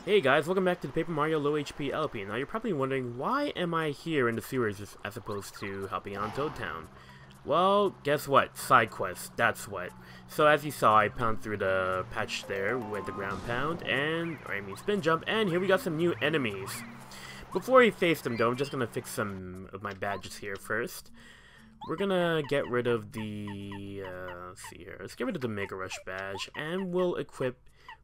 Hey guys, welcome back to the Paper Mario Low HP LP. Now you're probably wondering, why am I here in the sewers as opposed to helping out Toad Town? Well, guess what? Side quest, that's what. So as you saw, I pounded through the patch there with the ground pound and, spin jump, and here we got some new enemies. Before we face them though, I'm just gonna fix some of my badges here first. We're gonna get rid of the, let's see here, let's get rid of the Mega Rush badge, and we'll equip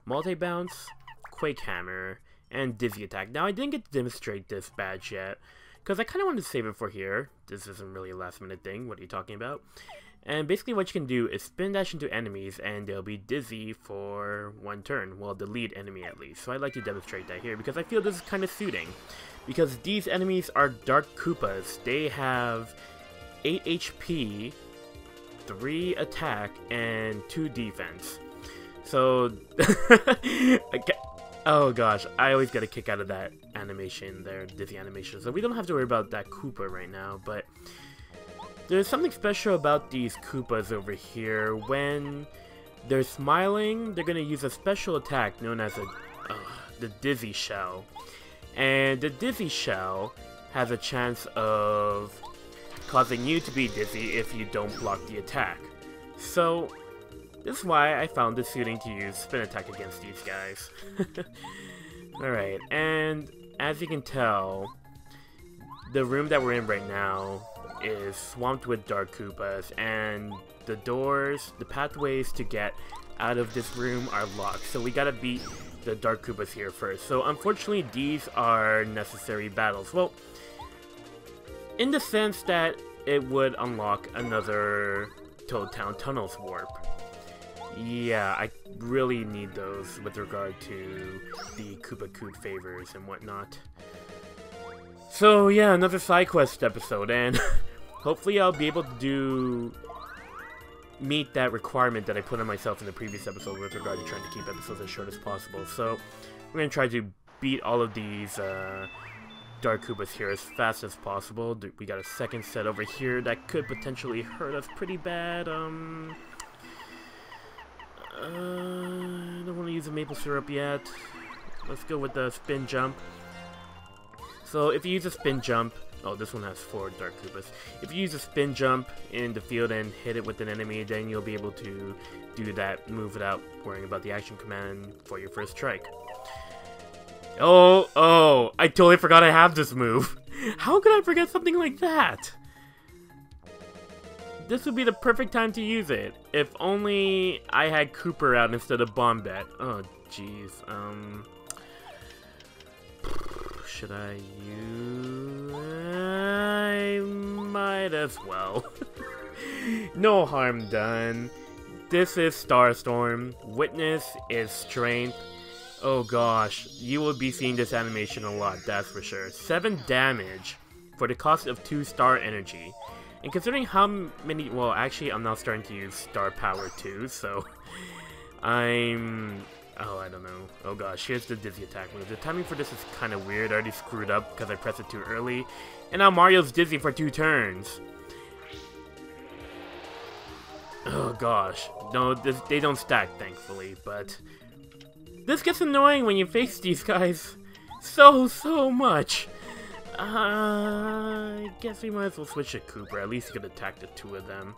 Multi-Bounce, Quake Hammer, and Dizzy Attack. Now, I didn't get to demonstrate this badge yet, because I kind of wanted to save it for here. This isn't really a last-minute thing. What are you talking about? And basically what you can do is spin dash into enemies, and they'll be dizzy for one turn. Well, the lead enemy at least. So I'd like to demonstrate that here, because I feel this is kind of suiting. Because these enemies are Dark Koopas. They have 8 HP, 3 attack, and 2 defense. So, oh gosh, I always get a kick out of that animation there, dizzy animation. So we don't have to worry about that Koopa right now, but there's something special about these Koopas over here. When they're smiling, they're going to use a special attack known as the Dizzy Shell. And the Dizzy Shell has a chance of causing you to be dizzy if you don't block the attack. So this is why I found it suiting to use spin attack against these guys. Alright, and as you can tell, the room that we're in right now is swamped with Dark Koopas, and the doors, the pathways to get out of this room are locked, so we gotta beat the Dark Koopas here first. So unfortunately, these are necessary battles. Well, in the sense that it would unlock another Toad Town Tunnels warp. Yeah, I really need those with regard to the Koopa Koot favors and whatnot. So yeah, another side quest episode, and hopefully I'll be able to meet that requirement that I put on myself in the previous episode with regard to trying to keep episodes as short as possible. So we're going to try to beat all of these Dark Koopas here as fast as possible. We got a second set over here that could potentially hurt us pretty bad. I don't want to use the maple syrup yet. Let's go with the spin jump. So if you use a spin jump, oh, this one has 4 Dark Koopas. If you use a spin jump in the field and hit it with an enemy, then you'll be able to do that move without worrying about the action command for your first strike. Oh, I totally forgot I have this move. How could I forget something like that? This would be the perfect time to use it. If only I had Cooper out instead of Bombette. Oh, jeez. Should I use... I might as well. No harm done. This is Starstorm. Witness is Strength. Oh gosh, you will be seeing this animation a lot, that's for sure. 7 damage for the cost of 2 star energy. And considering how many, well, actually, I'm now starting to use Star Power too, so oh, I don't know. Oh gosh, here's the Dizzy Attack move. The timing for this is kind of weird. I already screwed up because I pressed it too early. And now Mario's dizzy for 2 turns. Oh gosh. No, they don't stack, thankfully, but this gets annoying when you face these guys so much. I guess we might as well switch to Cooper. At least he could attack the 2 of them.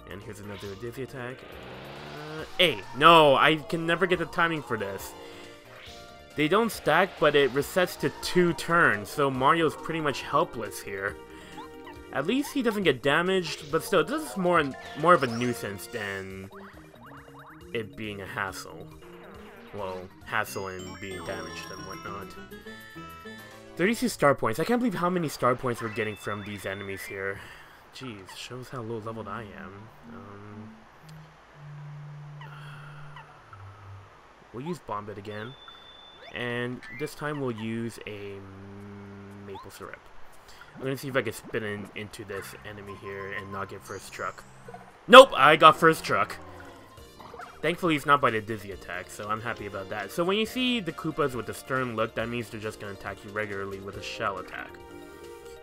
And here's another Dizzy Attack. Hey, no, I can never get the timing for this. They don't stack, but it resets to 2 turns, so Mario's pretty much helpless here. At least he doesn't get damaged, but still, this is more of a nuisance than it being a hassle. Well, hassle and being damaged and whatnot. 32 star points. I can't believe how many star points we're getting from these enemies here. Jeez, shows how low leveled I am. We'll use Bombette again. And this time we'll use a maple syrup. I'm gonna see if I can spin into this enemy here and not get first struck. Nope, I got first struck. Thankfully, it's not by the Dizzy Attack, so I'm happy about that. So when you see the Koopas with the stern look, that means they're just going to attack you regularly with a shell attack.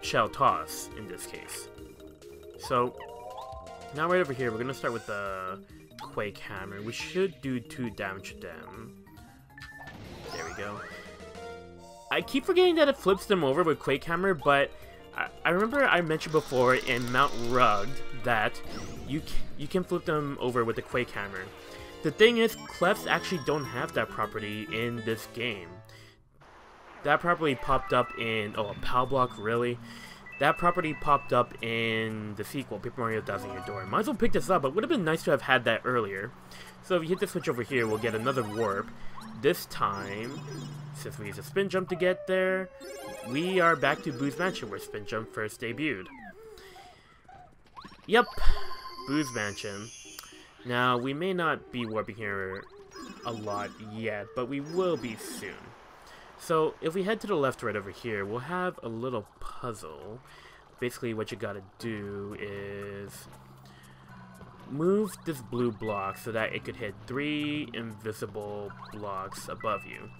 Shell toss, in this case. So, now right over here, we're going to start with the Quake Hammer. We should do 2 damage to them. There we go. I keep forgetting that it flips them over with Quake Hammer, but I remember I mentioned before in Mount Rugged that you can flip them over with the Quake Hammer. The thing is, clefs actually don't have that property in this game. That property popped up in... Oh, a POW block, really? That property popped up in the sequel, Paper Mario Thousand Year Door. Might as well pick this up, but would have been nice to have had that earlier. So if you hit the switch over here, we'll get another warp. This time, since we use a spin jump to get there, we are back to Boo's Mansion, where spin jump first debuted. Yep, Boo's Mansion. Now, we may not be warping here a lot yet, but we will be soon. So, if we head to the left right over here, we'll have a little puzzle. Basically, what you gotta do is move this blue block so that it could hit 3 invisible blocks above you.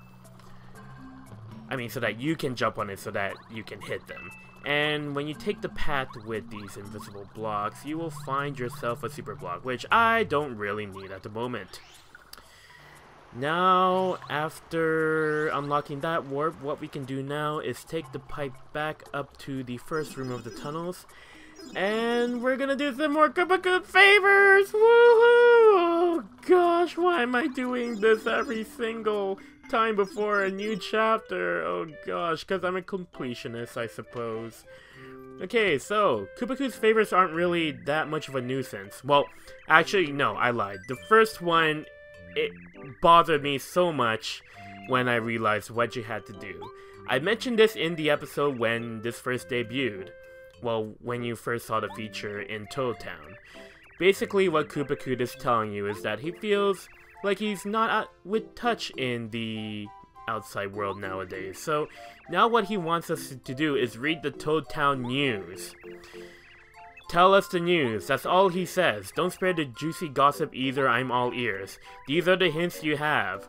I mean, so that you can jump on it so that you can hit them. And when you take the path with these invisible blocks, you will find yourself a super block, which I don't really need at the moment. Now, after unlocking that warp, what we can do now is take the pipe back up to the first room of the tunnels, and we're gonna do some more Koopa favors! Woohoo! Oh gosh, why am I doing this every single time before a new chapter? Oh gosh, because I'm a completionist, I suppose. Okay, so, Koopa favors aren't really that much of a nuisance. Well, actually, no, I lied. The first one, it bothered me so much when I realized what you had to do. I mentioned this in the episode when this first debuted. Well, when you first saw the feature in Toad Town. Basically, what Koopa is telling you is that he feels like he's not with touch in the outside world nowadays. So, now what he wants us to do is read the Toad Town news. Tell us the news, that's all he says. Don't spare the juicy gossip either, I'm all ears. These are the hints you have.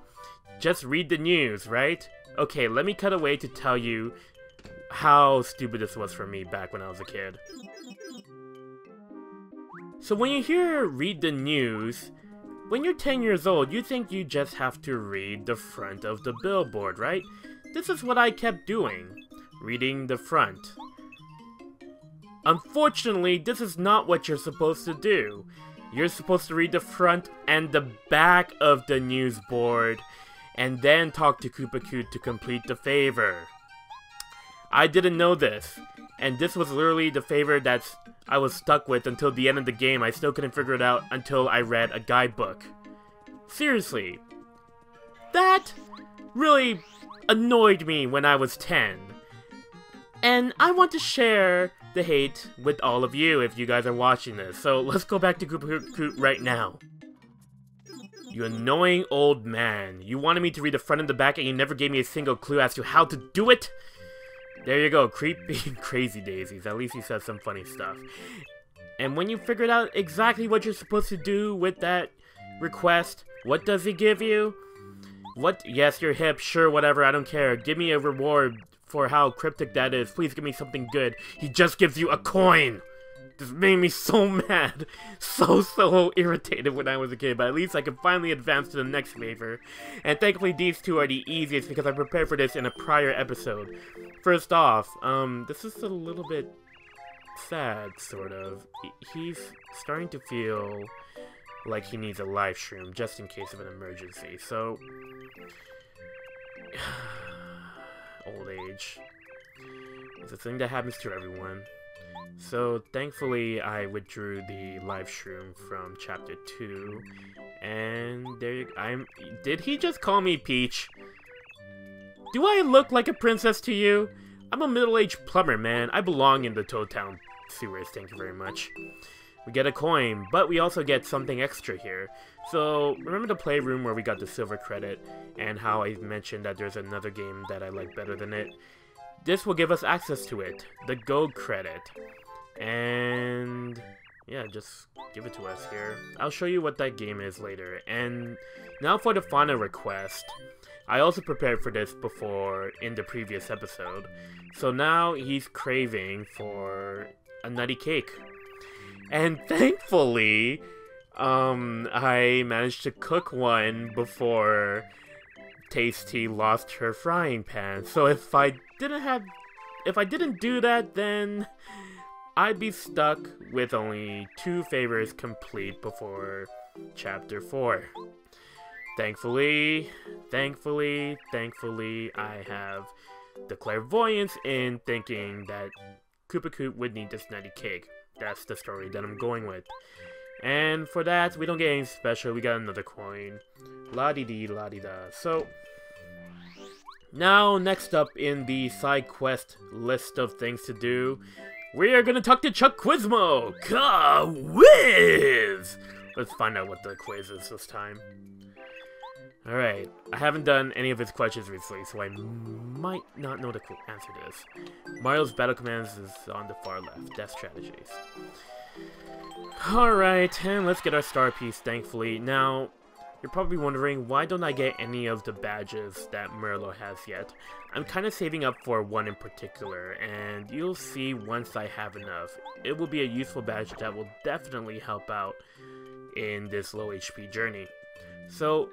Just read the news, right? Okay, let me cut away to tell you how stupid this was for me back when I was a kid. So when you hear read the news, when you're 10 years old, you think you just have to read the front of the billboard, right? This is what I kept doing, reading the front. Unfortunately, this is not what you're supposed to do. You're supposed to read the front and the back of the news board, and then talk to Koopa to complete the favor. I didn't know this, and this was literally the favor that I was stuck with until the end of the game. I still couldn't figure it out until I read a guidebook. Seriously. That really annoyed me when I was 10. And I want to share the hate with all of you if you guys are watching this. So let's go back to Koopa right now. You annoying old man. You wanted me to read the front and the back and you never gave me a single clue as to how to do it? There you go, creepy crazy daisies. At least he says some funny stuff. And when you figured out exactly what you're supposed to do with that request, what does he give you? What? Yes, you're hip, sure, whatever, I don't care. Give me a reward for how cryptic that is. Please give me something good. He just gives you a coin! This made me so mad. So irritated when I was a kid, but at least I can finally advance to the next favor. And thankfully these two are the easiest because I prepared for this in a prior episode. First off, this is a little bit sad, sort of. He's starting to feel like he needs a live shroom just in case of an emergency, so... Old age. It's a thing that happens to everyone. So, thankfully, I withdrew the live shroom from Chapter 2, and there you go. Did he just call me Peach? Do I look like a princess to you? I'm a middle-aged plumber, man. I belong in the Toad Town sewers, thank you very much. We get a coin, but we also get something extra here. So, remember the playroom where we got the silver credit, and how I mentioned that there's another game that I like better than it? This will give us access to it, the gold credit. And yeah, just give it to us here. I'll show you what that game is later. And now for the final request. I also prepared for this before in the previous episode. So now he's craving for a nutty cake. And thankfully, I managed to cook one before Tasty lost her frying pan. So if I didn't do that, then I'd be stuck with only 2 favors complete before Chapter 4. Thankfully, I have the clairvoyance in thinking that Koopa Koop would need this nutty cake. That's the story that I'm going with. And for that, we don't get anything special. We got another coin. La-dee-dee, la-dee-da. So, now, next up in the side quest list of things to do, we are going to talk to Chuck Quizmo! Quiz! Let's find out what the quiz is this time. Alright, I haven't done any of his questions recently, so I might not know the answer to this. Mario's battle commands is on the far left. Death strategies. Alright, and let's get our star piece, thankfully. Now, you're probably wondering, why don't I get any of the badges that Merlo has yet? I'm kind of saving up for one in particular, and you'll see once I have enough. It will be a useful badge that will definitely help out in this low HP journey. So,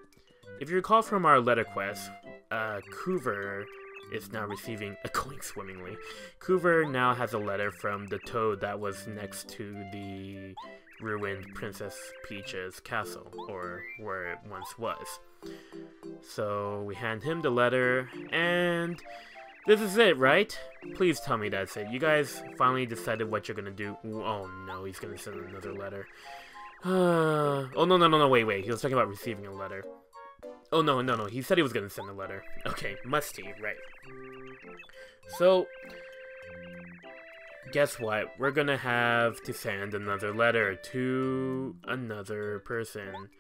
if you recall from our letter quest, Coover is now receiving going swimmingly. Coover now has a letter from the toad that was next to the ruined Princess Peach's castle, or where it once was. So we hand him the letter, and this is it, right? Please tell me that's it. You guys finally decided what you're gonna do. Oh no, he's gonna send another letter. Oh no, wait, he was talking about receiving a letter. Oh, no, he said he was gonna send a letter. Okay, must he, right. So, guess what? We're gonna have to send another letter to another person.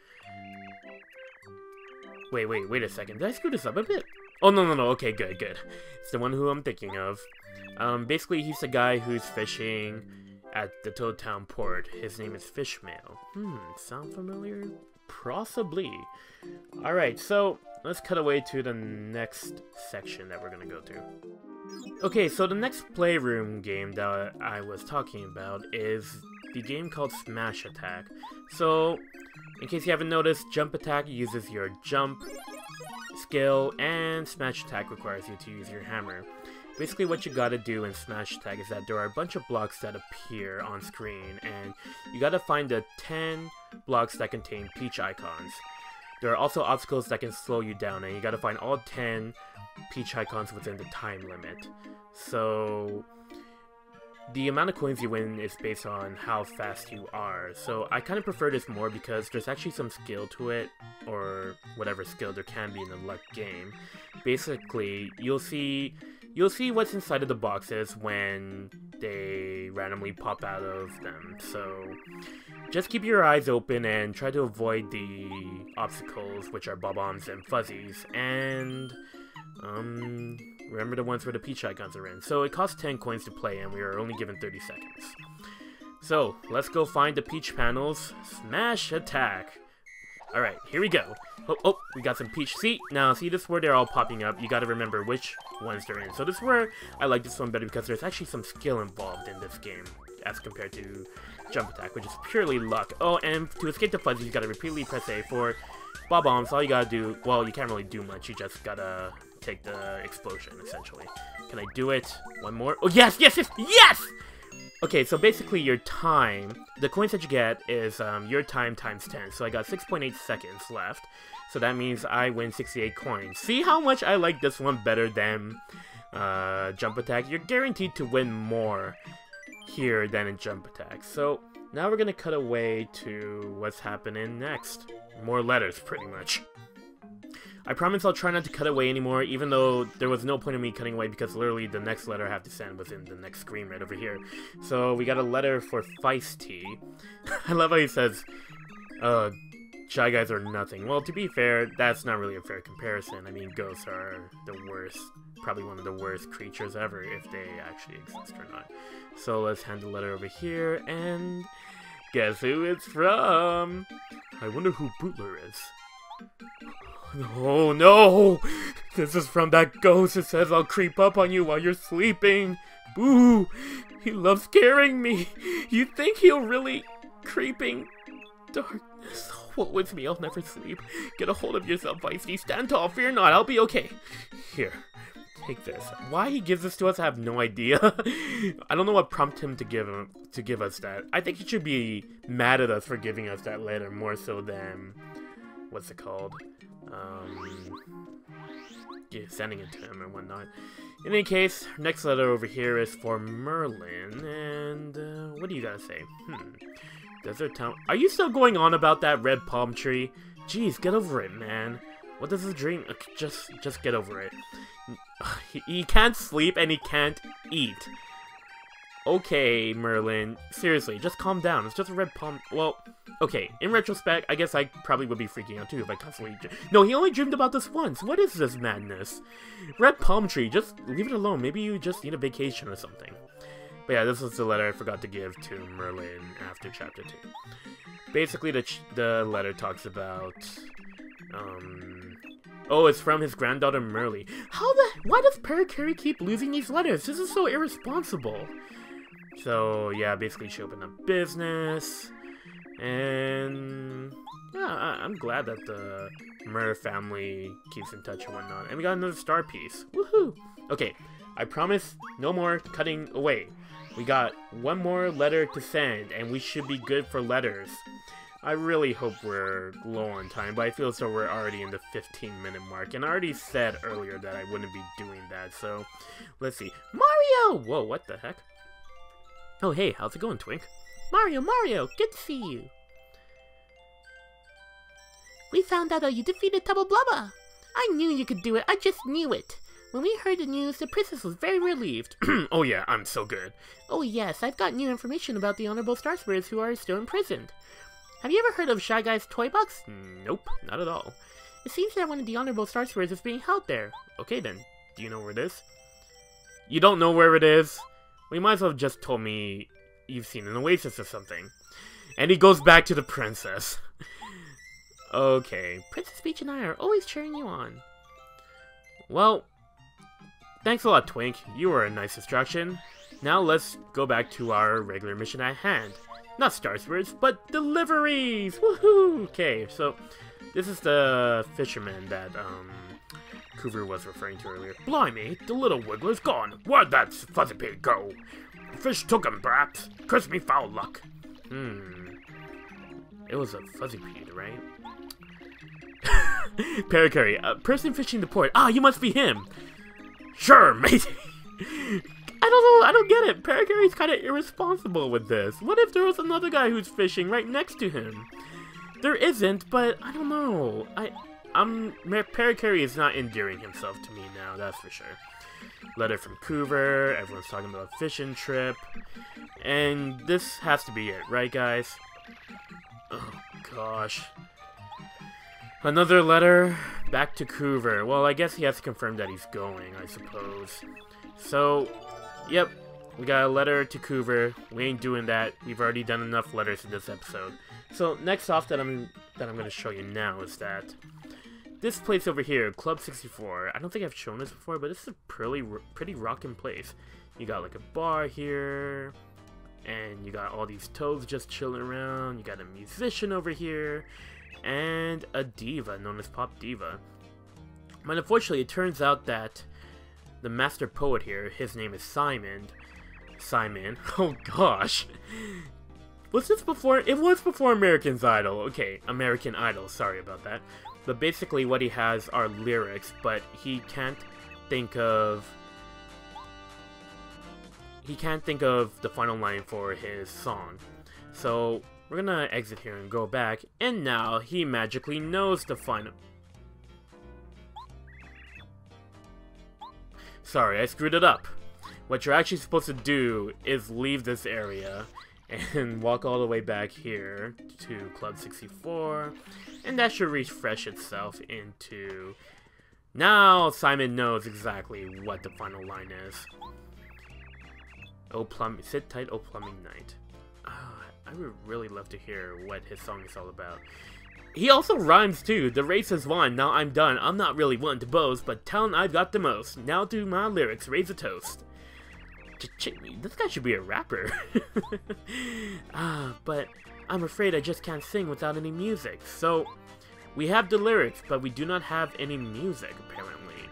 Wait a second. Did I screw this up a bit? Oh, no, okay, good. It's the one who I'm thinking of. Basically, he's the guy who's fishing at the Toad Town port. His name is Fishmail. Sound familiar? Possibly. Alright, so let's cut away to the next section that we're gonna go to. Okay, so the next playroom game that I was talking about is the game called Smash Attack. So, in case you haven't noticed, Jump Attack uses your jump skill, and Smash Attack requires you to use your hammer. Basically what you gotta do in Smash Attack is that there are a bunch of blocks that appear on screen, and you gotta find the 10 blocks that contain Peach icons. There are also obstacles that can slow you down, and you gotta find all 10 Peach icons within the time limit. So, the amount of coins you win is based on how fast you are. So I kind of prefer this more because there's actually some skill to it, or whatever skill there can be in a luck game. Basically, you'll see what's inside of the boxes when they randomly pop out of them. So just keep your eyes open and try to avoid the obstacles, which are bob-ombs and fuzzies, and remember the ones where the Peach icons are in. So it costs 10 coins to play, and we are only given 30 seconds. So let's go find the Peach panels. Smash Attack! Alright, here we go. Oh, we got some Peach. See this where they're all popping up. You gotta remember which ones they're in. So this is where I like this one better because there's actually some skill involved in this game as compared to Jump Attack, which is purely luck. Oh, and to escape the fuzzies, you gotta repeatedly press A. For bob-ombs, all you gotta do, well, you can't really do much. You just gotta take the explosion, essentially. Can I do it? One more? Oh, yes! Okay, so basically your time, the coins that you get is your time times 10. So I got 6.8 seconds left. So that means I win 68 coins. See how much I like this one better than Jump Attack? You're guaranteed to win more here than in Jump Attack. So now we're going to cut away to what's happening next. More letters, pretty much. I promise I'll try not to cut away anymore, even though there was no point in me cutting away because literally the next letter I have to send was in the next screen right over here. So we got a letter for Feisty. I love how he says, Shy Guys are nothing. Well, to be fair, that's not really a fair comparison. I mean, ghosts are the worst, probably one of the worst creatures ever, if they actually exist or not. So let's hand the letter over here, and guess who it's from? I wonder who Bootler is. Oh no! This is from that ghost that says I'll creep up on you while you're sleeping. Boo! He loves scaring me. You think he'll really creeping? What with me? I'll never sleep. Get a hold of yourself, Feisty. Stand tall. Fear not. I'll be okay. Here. Take this. Why he gives this to us, I have no idea. I don't know what prompted him to give us that. I think he should be mad at us for giving us that letter more so than what's it called? Yeah, sending it to him and whatnot. In any case, next letter over here is for Merlin, and what do you gotta say? Desert Town. Are you still going on about that red palm tree? Jeez, get over it, man. What does this dream? Just get over it. He can't sleep and he can't eat. Okay, Merlin. Seriously, just calm down. It's just a red palm. Well, okay. In retrospect, I guess I probably would be freaking out too if I constantly. No, he only dreamed about this once. What is this madness? Red palm tree. Just leave it alone. Maybe you just need a vacation or something. But yeah, this was the letter I forgot to give to Merlin after chapter 2. Basically, the letter talks about, oh, it's from his granddaughter Merly. Why does Parakarry keep losing these letters? This is so irresponsible. So, yeah, basically she opened a business, and yeah, I'm glad that the Mer family keeps in touch and whatnot. And we got another star piece. Woohoo! Okay, I promise no more cutting away. We got one more letter to send, and we should be good for letters. I really hope we're low on time, but I feel so we're already in the 15-minute mark, and I already said earlier that I wouldn't be doing that, so let's see. Mario! Whoa, what the heck? Oh, hey, how's it going, Twink? Mario, good to see you. We found out that you defeated Tubba Blubba. I knew you could do it, I just knew it. When we heard the news, the princess was very relieved. Oh yeah, I'm so good. Oh yes, I've got new information about the Honorable Star Spirits who are still imprisoned. Have you ever heard of Shy Guy's Toy Box? Nope, not at all. It seems that one of the Honorable Star Spirits is being held there. Okay then, do you know where it is? You don't know where it is? Well, you might as well have just told me you've seen an oasis or something. And he goes back to the princess. Okay. Princess Peach and I are always cheering you on. Well, thanks a lot, Twink. You were a nice distraction. Now let's go back to our regular mission at hand. Not Star Spirits, but deliveries! Woohoo! Okay, so this is the fisherman that Cougar was referring to earlier. Blimey, the little wiggler's gone. Where'd that fuzzy pig go? The fish took him, perhaps. Curse me foul luck. It was a fuzzy pig, right? Parakarry, a person fishing the port. Ah, you must be him. Sure, mate. I don't know, I don't get it. Parakarry's kind of irresponsible with this. What if there was another guy who's fishing right next to him? There isn't, but I don't know. Parakarry is not endearing himself to me now, that's for sure. Letter from Cougar, everyone's talking about a fishing trip. And this has to be it, right guys? Oh gosh. Another letter back to Cougar. Well, I guess he has to confirm that he's going, I suppose. So, yep, we got a letter to Cougar. We ain't doing that. We've already done enough letters in this episode. So, next off that I'm going to show you now is that this place over here, Club 64. I don't think I've shown this before, but this is a pretty rockin' place. You got like a bar here, and you got all these toads just chilling around. You got a musician over here, and a diva known as Pop Diva. But unfortunately, it turns out that the master poet here, his name is Simon. Oh gosh. Was this before? It was before American Idol. Okay, American Idol. Sorry about that. But basically what he has are lyrics, but he can't think of the final line for his song. So we're gonna exit here and go back, and now he magically knows the final. Sorry, I screwed it up. What you're actually supposed to do is leave this area and walk all the way back here to Club 64, and that should refresh itself into... Now Simon knows exactly what the final line is. Oh, sit tight, oh plumbing night. I would really love to hear what his song is all about. He also rhymes too. The race has won, now I'm done. I'm not really one to boast, but talent I've got the most. Now to my lyrics, raise a toast. This guy should be a rapper. But I'm afraid I just can't sing without any music. So, we have the lyrics, but we do not have any music, apparently.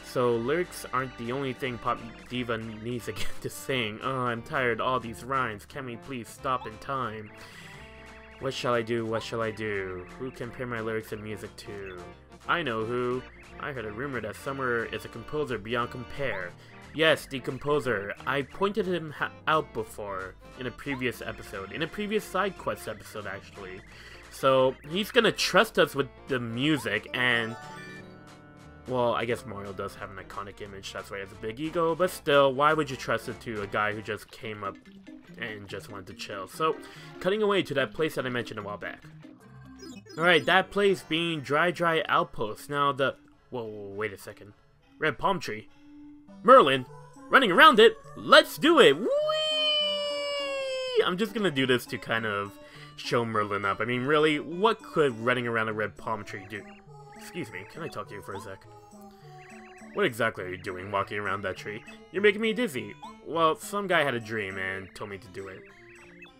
So, lyrics aren't the only thing Pop Diva needs again to sing. Oh, I'm tired of all these rhymes. Can we please stop in time? What shall I do? What shall I do? Who can pair my lyrics and music to? I know who. I heard a rumor that Summer is a composer beyond compare. Yes, the composer. I pointed him out before in a previous episode. In a previous Sidequests episode, actually. So, he's gonna trust us with the music, and... well, I guess Mario does have an iconic image, that's why he has a big ego, but still, why would you trust it to a guy who just came up and just wanted to chill? So, cutting away to that place that I mentioned a while back. Alright, that place being Dry Outpost. Now the... whoa, wait a second. Red palm tree. Merlin! Running around it! Let's do it! Whee! I'm just gonna do this to kind of show Merlin up. I mean, really, what could running around a red palm tree do? Excuse me, can I talk to you for a sec? What exactly are you doing walking around that tree? You're making me dizzy. Well, some guy had a dream and told me to do it.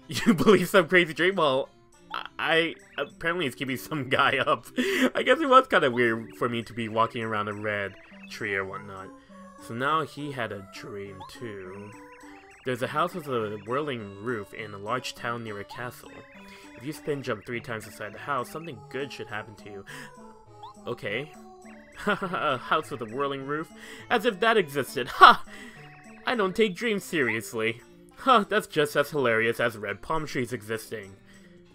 You believe some crazy dream? Well, I apparently it's keeping some guy up. I guess it was kind of weird for me to be walking around a red tree or whatnot. So now he had a dream too. There's a house with a whirling roof in a large town near a castle. If you spin jump 3 times inside the house, something good should happen to you. Okay. A house with a whirling roof? As if that existed. Ha! I don't take dreams seriously. Huh, that's just as hilarious as red palm trees existing.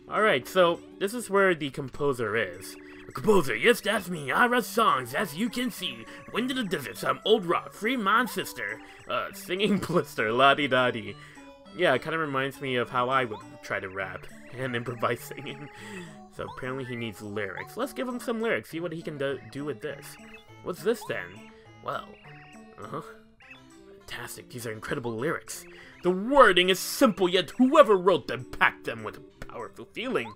Alright, so this is where the composer is. A composer, yes, that's me. I write songs, as you can see. Wind in the desert, some old rock, free my sister. Singing blister, la-di-da-di. Yeah, it kind of reminds me of how I would try to rap and improvise singing. So apparently he needs lyrics. Let's give him some lyrics, see what he can do with this. What's this then? Well, fantastic, these are incredible lyrics. The wording is simple, yet whoever wrote them packed them with a powerful feeling.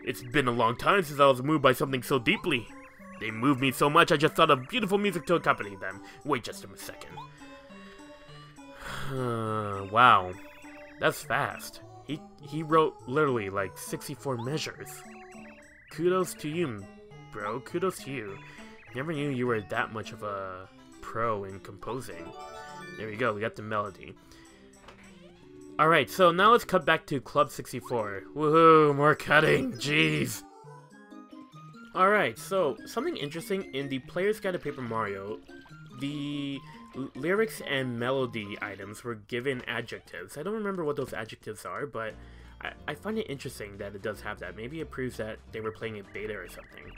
It's been a long time since I was moved by something so deeply. They moved me so much I just thought of beautiful music to accompany them. Wait just a second. Wow, that's fast. He wrote literally like 64 measures. Kudos to you, bro. Kudos to you. Never knew you were that much of a pro in composing. There we go, we got the melody. Alright, so now let's cut back to Club 64. Woohoo, more cutting, jeez! Alright, so something interesting in the Player's Guide to Paper Mario, the lyrics and melody items were given adjectives. I don't remember what those adjectives are, but I find it interesting that it does have that. Maybe it proves that they were playing it beta or something.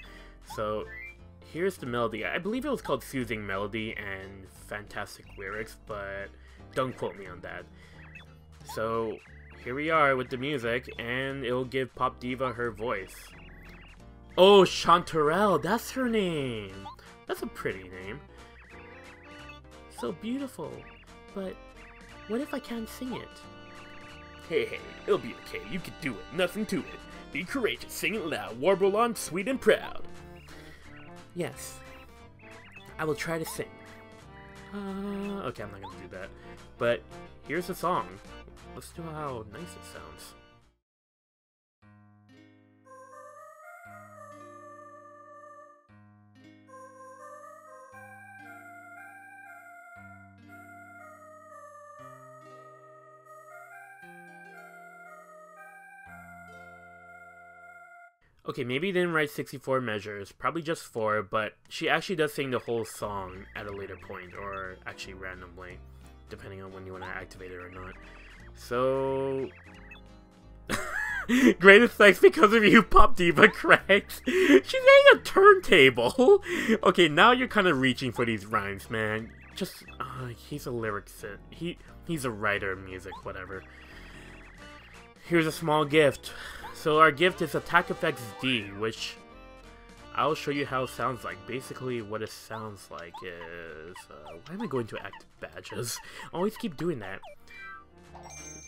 So, here's the melody. I believe it was called Soothing Melody and Fantastic Lyrics, but don't quote me on that. So, here we are with the music, and it'll give Pop Diva her voice. Oh, Chanterelle, that's her name! That's a pretty name. So beautiful, but what if I can't sing it? Hey, it'll be okay, you can do it, nothing to it. Be courageous, sing it loud, warble on, sweet and proud. Yes, I will try to sing. Okay, I'm not gonna do that. But here's the song. Let's do how nice it sounds. Okay, maybe he didn't write 64 measures, probably just 4, but she actually does sing the whole song at a later point, or actually randomly, depending on when you want to activate it or not. So... Greatest thanks because of you, Pop Diva cracks. She's getting a turntable. Okay, now you're kind of reaching for these rhymes, man. Just, he's a lyricist. He's a writer of music, whatever. Here's a small gift. So our gift is Attack Effects D, which I'll show you how it sounds like. Basically, what it sounds like is... why am I going to active badges? I always keep doing that.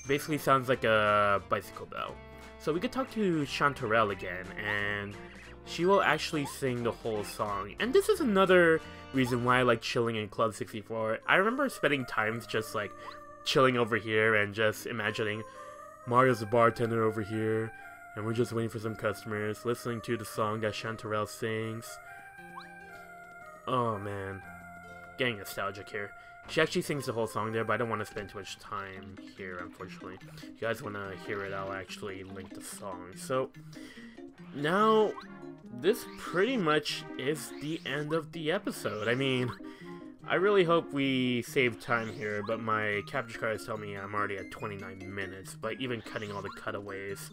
Basically sounds like a bicycle bell. So we could talk to Chanterelle again, and she will actually sing the whole song. And this is another reason why I like chilling in Club 64. I remember spending times just like chilling over here and just imagining, Mario's the bartender over here, and we're just waiting for some customers, listening to the song that Chanterelle sings. Oh man, getting nostalgic here. She actually sings the whole song there, but I don't want to spend too much time here, unfortunately. If you guys want to hear it, I'll actually link the song. So, now, this pretty much is the end of the episode. I mean, I really hope we save time here, but my capture cards tell me I'm already at 29 minutes, but even cutting all the cutaways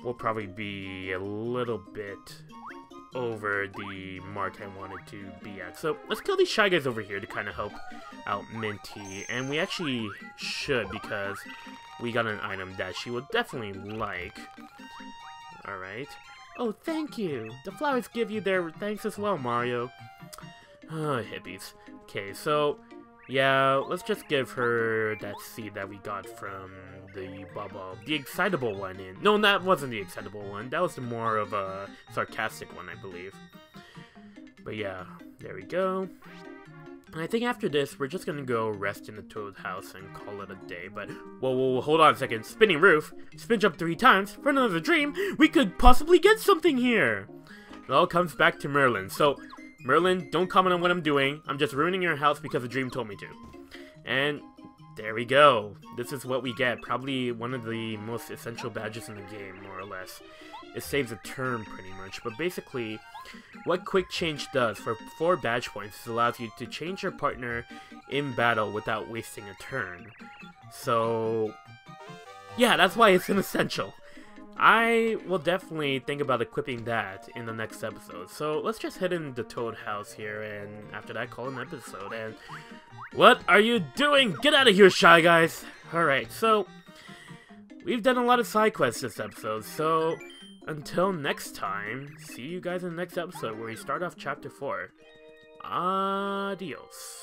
will probably be a little bit over the mark I wanted to be at. So let's kill these Shy Guys over here to kind of help out Minty, and we actually should because we got an item that she will definitely like. Alright. Oh, thank you! The flowers give you their thanks as well, Mario. Oh, hippies. Okay, so yeah, let's just give her that seed that we got from the bubble. The excitable one in. No, that wasn't the excitable one. That was the more of a sarcastic one, I believe. But yeah, there we go. And I think after this, we're just gonna go rest in the Toad house and call it a day. But, whoa, hold on a second. Spinning roof. Spin jump 3 times for another dream. We could possibly get something here. It all comes back to Merlin. So, Merlin, don't comment on what I'm doing. I'm just ruining your house because the dream told me to. And there we go. This is what we get. Probably one of the most essential badges in the game, more or less. It saves a turn, pretty much. But basically, what Quick Change does for 4 badge points is allows you to change your partner in battle without wasting a turn. So, yeah, that's why it's an essential. I will definitely think about equipping that in the next episode. So let's just head in the Toad house here, and after that, call an episode. And what are you doing? Get out of here, Shy Guys! Alright, so we've done a lot of side quests this episode, so until next time, see you guys in the next episode where we start off Chapter 4. Adios.